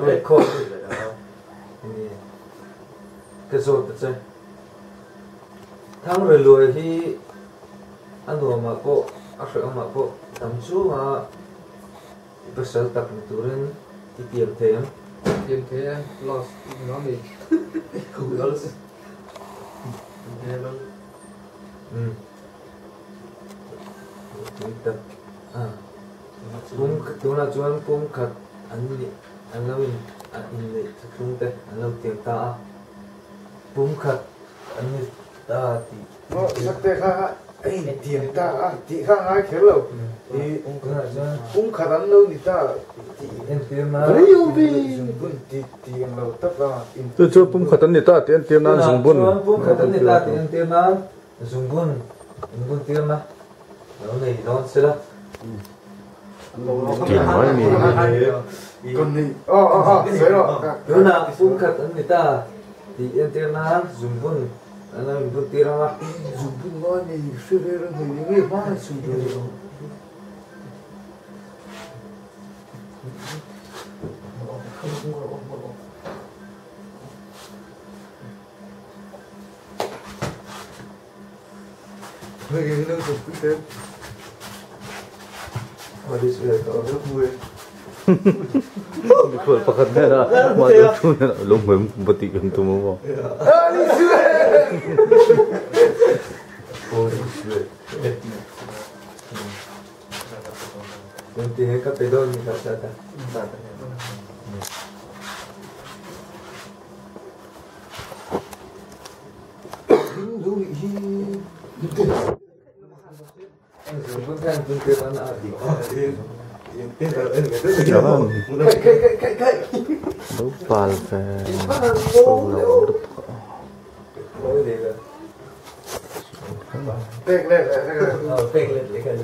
Record cái số tự chơi thằng rồi lùi thì anh đùa mà cô ác sợ mà cô tầm số mà bây giờ tập tụi nên thì tiền thế lost nó đi không có luôn tập cũng tụi nó chuẩn cũng khát anh lâu anh này chúng ta anh lâu tiền ta cũng khát anh ta thì nó sắc tê khác anh tiền ta thì khác ai khéo đâu thì cũng khát anh lâu thì ta thì em tiền mà đấy yêu đi bún thì tiền lâu tất cả tôi cho cũng khát anh ta tiền tiền nào dùng bún cũng khát anh ta tiền nào dùng bún tiền mà nó này nó sẽ là tiền nói gì còn đi đấy rồi đó là cũng khát anh ta thì em tiền nào dùng bún anh là bún tiền mà dùng bún nói gì xưa đây là người những người mà dùng bún người cái nó cũng biết thế mà đi chơi có rất vui Kalau pakai merah, macam tu nak lomba beti untuk mau. đi chơi nanti hekat pedon ni kata bukan tuntutan adik. Jangan. Lupa kan. teg lên Pek lên lấy cái